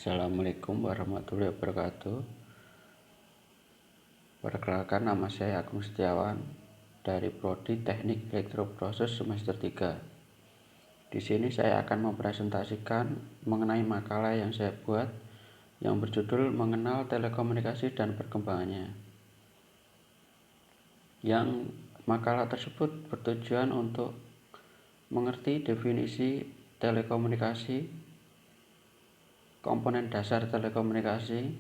Assalamualaikum warahmatullahi wabarakatuh. Perkenalkan, nama saya Agung Setiawan dari Prodi Teknik Elektroproses semester 3. Di sini saya akan mempresentasikan mengenai makalah yang saya buat yang berjudul Mengenal Telekomunikasi dan Perkembangannya. Yang makalah tersebut bertujuan untuk mengerti definisi telekomunikasi, komponen dasar telekomunikasi,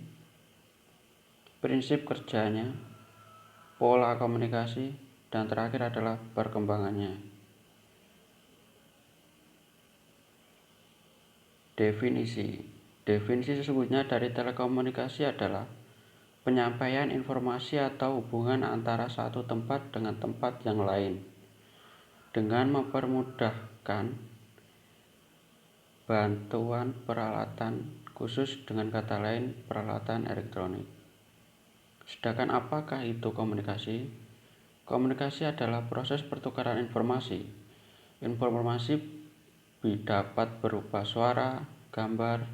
prinsip kerjanya, pola komunikasi, dan terakhir adalah perkembangannya. Definisi sesungguhnya dari telekomunikasi adalah penyampaian informasi atau hubungan antara satu tempat dengan tempat yang lain dengan mempermudahkan bantuan peralatan khusus, dengan kata lain peralatan elektronik. Sedangkan apakah itu komunikasi? Komunikasi adalah proses pertukaran informasi. Informasi dapat berupa suara, gambar,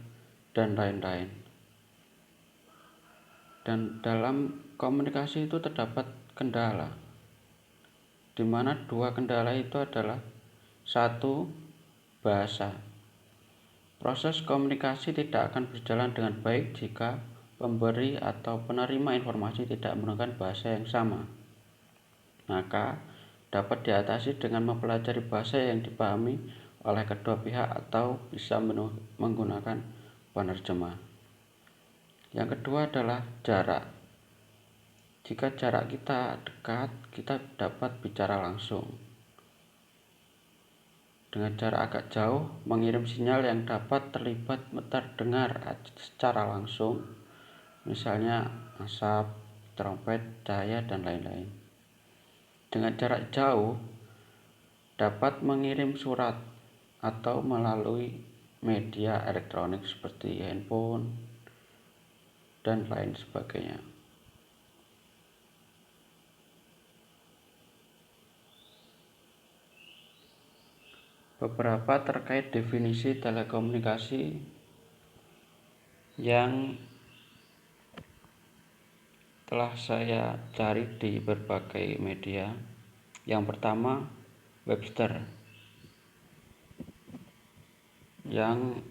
dan lain-lain. Dan dalam komunikasi itu terdapat kendala, di mana dua kendala itu adalah: satu, bahasa. Proses komunikasi tidak akan berjalan dengan baik jika pemberi atau penerima informasi tidak menggunakan bahasa yang sama. Maka dapat diatasi dengan mempelajari bahasa yang dipahami oleh kedua pihak atau bisa menggunakan penerjemah. Yang kedua adalah jarak. Jika jarak kita dekat, kita dapat bicara langsung. Dengan jarak agak jauh, mengirim sinyal yang dapat terdengar secara langsung, misalnya asap, trompet, cahaya, dan lain-lain. Dengan jarak jauh, dapat mengirim surat atau melalui media elektronik seperti handphone dan lain sebagainya. Beberapa terkait definisi telekomunikasi yang telah saya cari di berbagai media. Yang pertama, Webster, yang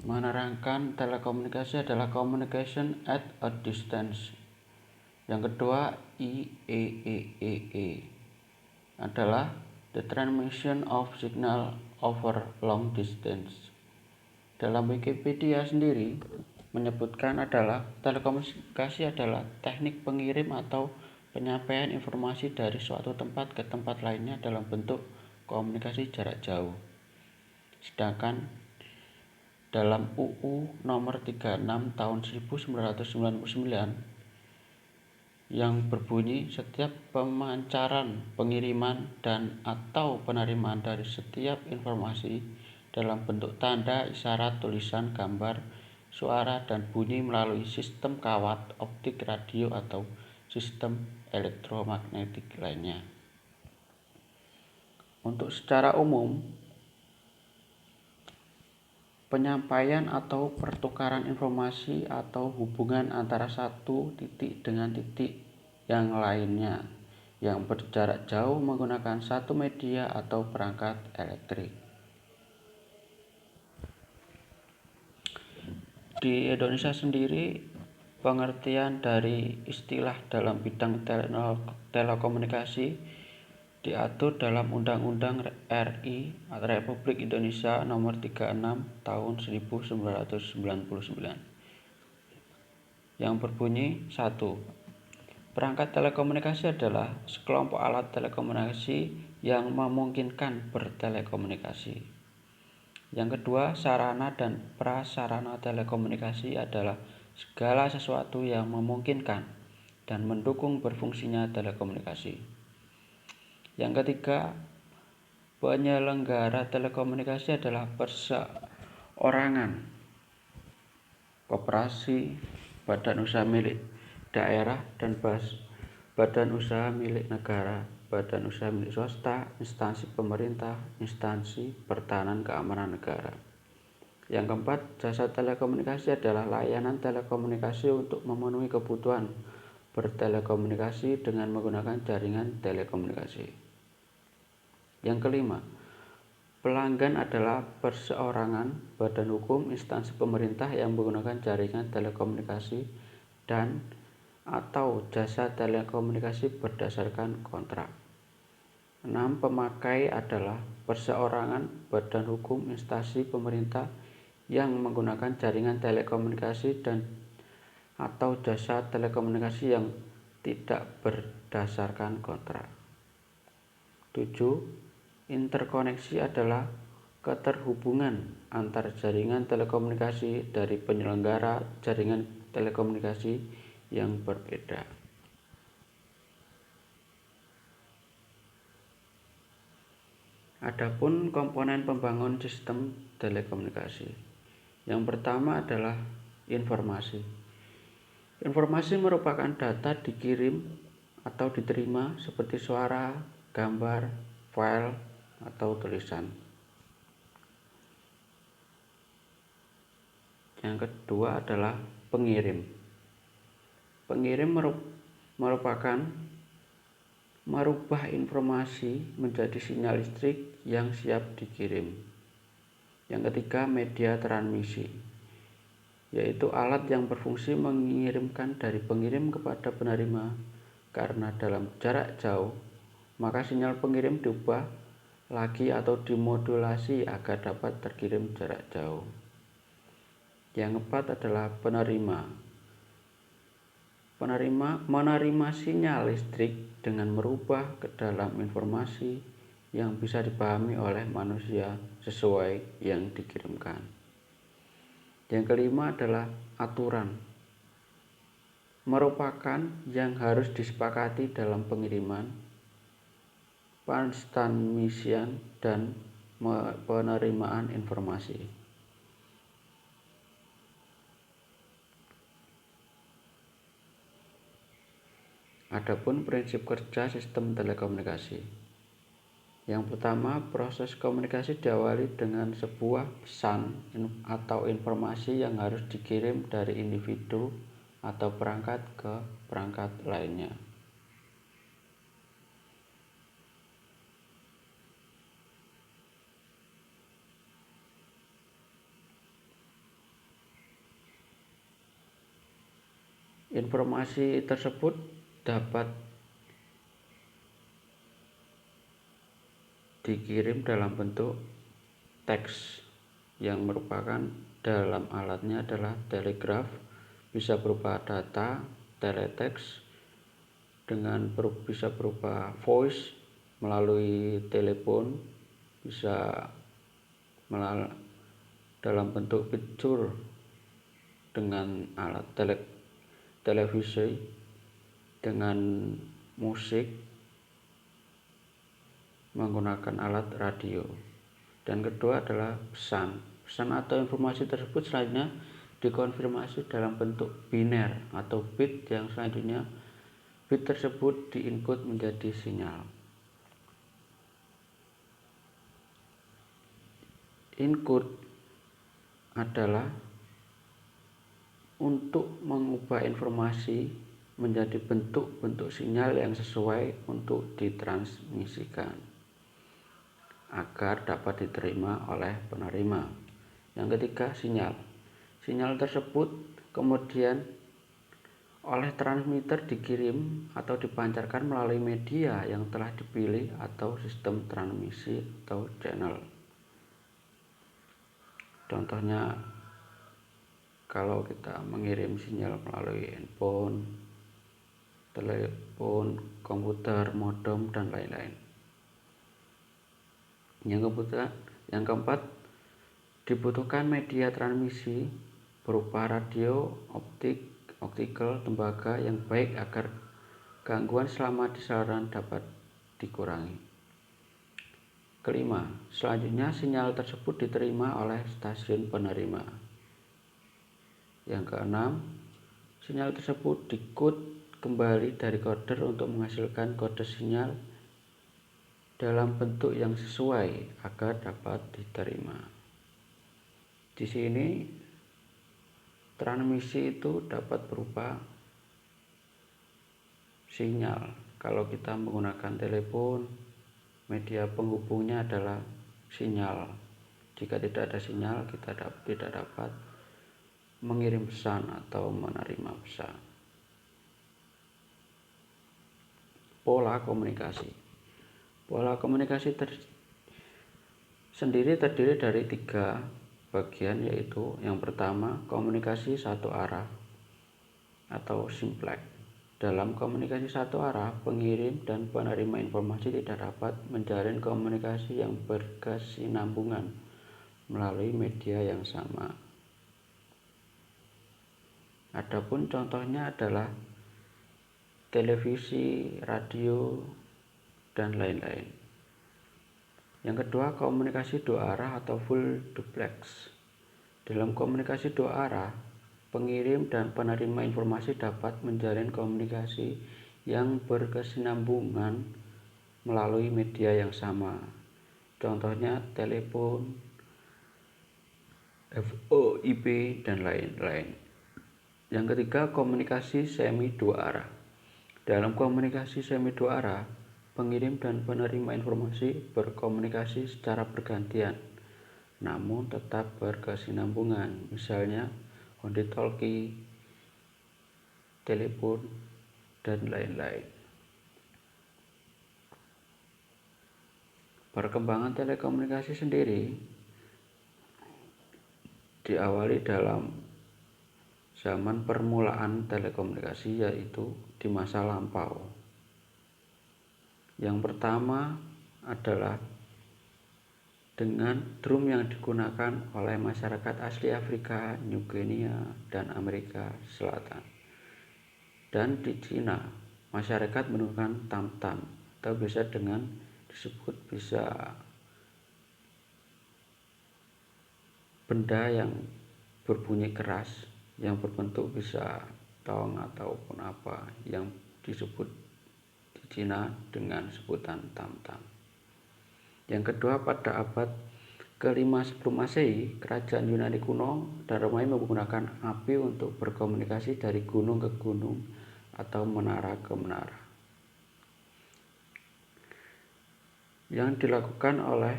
menerangkan telekomunikasi adalah communication at a distance. Yang kedua, IEEE adalah the transmission of signal over long distance. Dalam Wikipedia sendiri menyebutkan adalah telekomunikasi adalah teknik pengirim atau penyampaian informasi dari suatu tempat ke tempat lainnya dalam bentuk komunikasi jarak jauh. Sedangkan dalam UU nomor 36 tahun 1999 yang berbunyi, setiap pemancaran, pengiriman, dan atau penerimaan dari setiap informasi dalam bentuk tanda, isyarat, tulisan, gambar, suara, dan bunyi melalui sistem kawat, optik, radio, atau sistem elektromagnetik lainnya. Untuk secara umum, penyampaian atau pertukaran informasi atau hubungan antara satu titik dengan titik yang lainnya yang berjarak jauh menggunakan satu media atau perangkat elektrik. Di Indonesia sendiri, pengertian dari istilah dalam bidang telekomunikasi diatur dalam Undang-Undang RI Republik Indonesia Nomor 36 Tahun 1999 yang berbunyi: 1. Perangkat telekomunikasi adalah sekelompok alat telekomunikasi yang memungkinkan bertelekomunikasi. Yang kedua, sarana dan prasarana telekomunikasi adalah segala sesuatu yang memungkinkan dan mendukung berfungsinya telekomunikasi. Yang ketiga, penyelenggara telekomunikasi adalah perseorangan, koperasi, badan usaha milik daerah, dan badan usaha milik negara badan usaha milik swasta, instansi pemerintah, instansi pertahanan keamanan negara. Yang keempat, jasa telekomunikasi adalah layanan telekomunikasi untuk memenuhi kebutuhan bertelekomunikasi dengan menggunakan jaringan telekomunikasi. Yang kelima, pelanggan adalah perseorangan, badan hukum, instansi pemerintah yang menggunakan jaringan telekomunikasi dan atau jasa telekomunikasi berdasarkan kontrak. 6. Pemakai adalah perseorangan, badan hukum, instansi pemerintah yang menggunakan jaringan telekomunikasi dan atau jasa telekomunikasi yang tidak berdasarkan kontrak. 7. Interkoneksi adalah keterhubungan antar jaringan telekomunikasi dari penyelenggara jaringan telekomunikasi yang berbeda. Adapun komponen pembangun sistem telekomunikasi. Yang pertama adalah informasi. Informasi merupakan data dikirim atau diterima seperti suara, gambar, file, atau tulisan. Yang kedua adalah pengirim. Pengirim merupakan merubah informasi menjadi sinyal listrik yang siap dikirim. Yang ketiga, media transmisi, yaitu alat yang berfungsi mengirimkan dari pengirim kepada penerima. Karena dalam jarak jauh, maka sinyal pengirim diubah lagi atau dimodulasi agar dapat terkirim jarak jauh. Yang keempat adalah penerima. Menerima sinyal listrik dengan merubah ke dalam informasi yang bisa dipahami oleh manusia sesuai yang dikirimkan. Yang kelima adalah aturan. Merupakan yang harus disepakati dalam pengiriman, pentransmisian, dan penerimaan informasi. Adapun prinsip kerja sistem telekomunikasi. Yang pertama, proses komunikasi diawali dengan sebuah pesan atau informasi yang harus dikirim dari individu atau perangkat ke perangkat lainnya. Informasi tersebut dapat dikirim dalam bentuk teks yang merupakan dalam alatnya adalah telegraf, bisa berupa data, teletext, bisa berupa voice melalui telepon, bisa dalam bentuk picture dengan alat televisi, dengan musik menggunakan alat radio. Dan kedua adalah pesan atau informasi tersebut selanjutnya dikonfirmasi dalam bentuk biner atau bit yang selanjutnya bit tersebut diinput menjadi sinyal. Encode adalah untuk mengubah informasi menjadi bentuk-bentuk sinyal yang sesuai untuk ditransmisikan agar dapat diterima oleh penerima. Yang ketiga, sinyal. Sinyal tersebut kemudian oleh transmitter dikirim atau dipancarkan melalui media yang telah dipilih atau sistem transmisi atau channel. Contohnya, kalau kita mengirim sinyal melalui handphone, telepon, komputer, modem, dan lain-lain. Yang keempat, dibutuhkan media transmisi berupa radio, optical, tembaga yang baik agar gangguan selama di saluran dapat dikurangi. Kelima, selanjutnya sinyal tersebut diterima oleh stasiun penerima. Yang keenam, sinyal tersebut dikode kembali dari coder untuk menghasilkan kode sinyal dalam bentuk yang sesuai agar dapat diterima. Di sini transmisi itu dapat berupa sinyal. Kalau kita menggunakan telepon, media penghubungnya adalah sinyal. Jika tidak ada sinyal, kita tidak dapat mengirim pesan atau menerima pesan. Pola komunikasi. Pola komunikasi sendiri terdiri dari 3 bagian, yaitu yang pertama komunikasi satu arah atau simplex. Dalam komunikasi satu arah, pengirim dan penerima informasi tidak dapat menjalin komunikasi yang berkesinambungan melalui media yang sama. Adapun contohnya adalah televisi, radio, dan lain-lain. Yang kedua, komunikasi dua arah atau full duplex. Dalam komunikasi dua arah, pengirim dan penerima informasi dapat menjalin komunikasi yang berkesinambungan melalui media yang sama. Contohnya telepon, VoIP, dan lain-lain. Yang ketiga, komunikasi semi dua arah. Dalam komunikasi semi dua arah, pengirim dan penerima informasi berkomunikasi secara bergantian, namun tetap berkesinambungan. Misalnya walkie-talkie, telepon, dan lain-lain. Perkembangan telekomunikasi sendiri diawali dalam zaman permulaan telekomunikasi, yaitu di masa lampau. Yang pertama adalah dengan drum yang digunakan oleh masyarakat asli Afrika, New Guinea, dan Amerika Selatan. Dan di Cina, masyarakat menggunakan tam-tam atau bisa benda yang berbunyi keras yang berbentuk bisa tong ataupun apa yang disebut di Cina dengan sebutan tam-tam. Yang kedua, pada abad ke-5 sebelum Masehi, kerajaan Yunani kuno dan Romawi menggunakan api untuk berkomunikasi dari gunung ke gunung atau menara ke menara, yang dilakukan oleh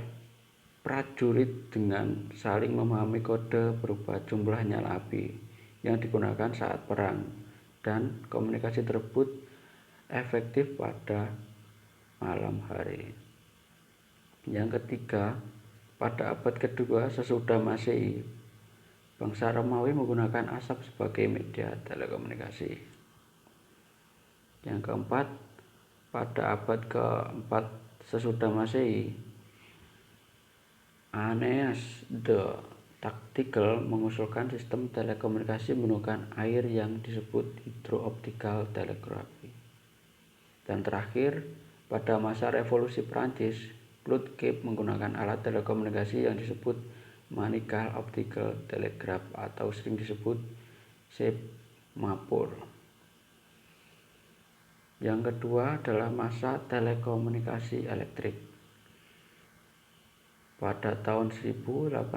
prajurit dengan saling memahami kode berupa jumlah nyala api yang digunakan saat perang, dan komunikasi tersebut efektif pada malam hari. Yang ketiga, pada abad kedua sesudah Masehi, bangsa Romawi menggunakan asap sebagai media telekomunikasi. Yang keempat, pada abad ke-4 sesudah Masehi, Aeneas the Tactical mengusulkan sistem telekomunikasi menggunakan air yang disebut hydro-optical telegraphy. Dan terakhir, pada masa revolusi Prancis, Claude Cape menggunakan alat telekomunikasi yang disebut mechanical optical telegraph atau sering disebut semaphore. Yang kedua adalah masa telekomunikasi elektrik. Pada tahun 1844,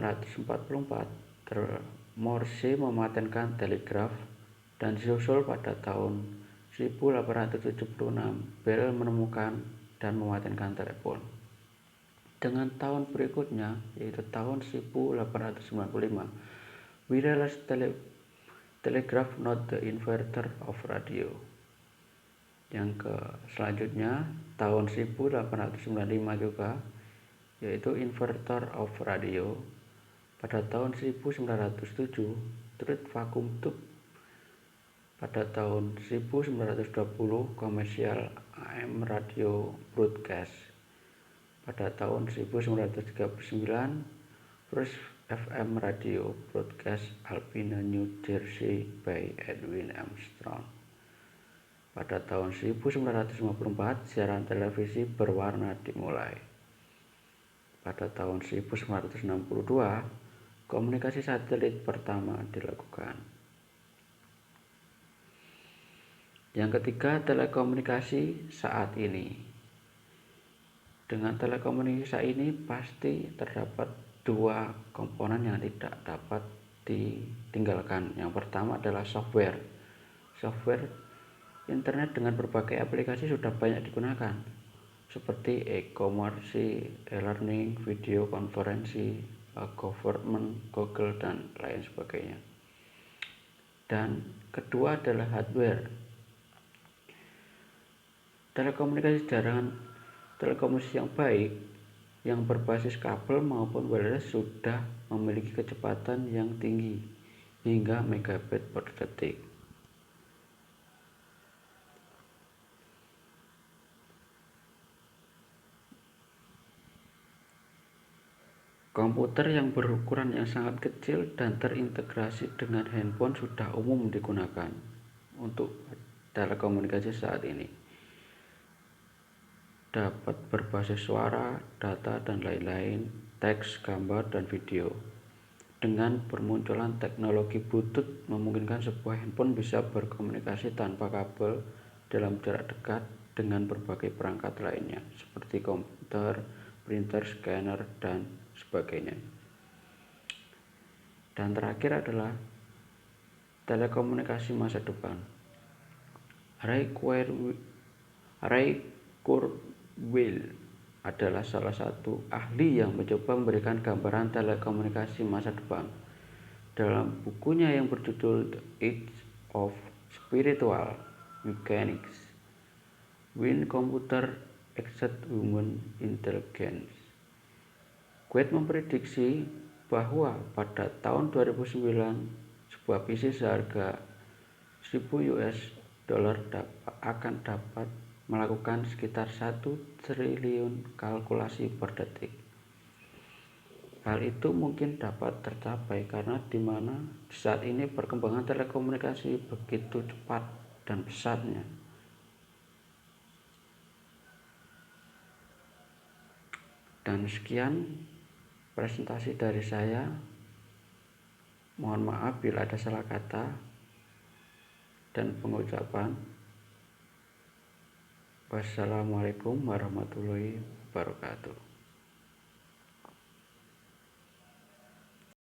Morse mematenkan telegraf, dan disusul pada tahun 1876 Bell menemukan dan mematenkan telepon. Dengan tahun berikutnya, yaitu tahun 1895, wireless telegraph, not the inventor of radio. Yang selanjutnya tahun 1895 juga, yaitu inventor of radio. Pada tahun 1907, thread vacuum tube. Pada tahun 1920, commercial AM radio broadcast. Pada tahun 1939, first FM radio broadcast Alpena, New Jersey by Edwin Armstrong. Pada tahun 1954, siaran televisi berwarna dimulai. Pada tahun 1962, komunikasi satelit pertama dilakukan. Yang ketiga, telekomunikasi saat ini. Dengan telekomunikasi ini pasti terdapat dua komponen yang tidak dapat ditinggalkan. Yang pertama adalah software. Software internet dengan berbagai aplikasi sudah banyak digunakan, seperti e-commerce, e-learning, video konferensi, government, Google, dan lain sebagainya. Dan kedua adalah hardware. Telekomunikasi yang baik yang berbasis kabel maupun wireless sudah memiliki kecepatan yang tinggi hingga megabit per detik. Komputer yang berukuran yang sangat kecil dan terintegrasi dengan handphone sudah umum digunakan untuk telekomunikasi saat ini. Dapat berbasis suara, data, dan lain-lain, teks, gambar, dan video. Dengan bermunculan teknologi Bluetooth memungkinkan sebuah handphone bisa berkomunikasi tanpa kabel dalam jarak dekat dengan berbagai perangkat lainnya seperti komputer, printer, scanner, dan sebagainya. Dan terakhir adalah telekomunikasi masa depan. Ray Kurzweil adalah salah satu ahli yang mencoba memberikan gambaran telekomunikasi masa depan. Dalam bukunya yang berjudul The Age of Spiritual Mechanics, When Computer Exceed Human Intelligence, Kurzweil memprediksi bahwa pada tahun 2009 sebuah PC seharga $1.000 akan dapat melakukan sekitar 1 triliun kalkulasi per detik. Hal itu mungkin dapat tercapai karena di saat ini perkembangan telekomunikasi begitu cepat dan pesatnya. Dan sekian presentasi dari saya. Mohon maaf bila ada salah kata dan pengucapan. Wassalamualaikum warahmatullahi wabarakatuh.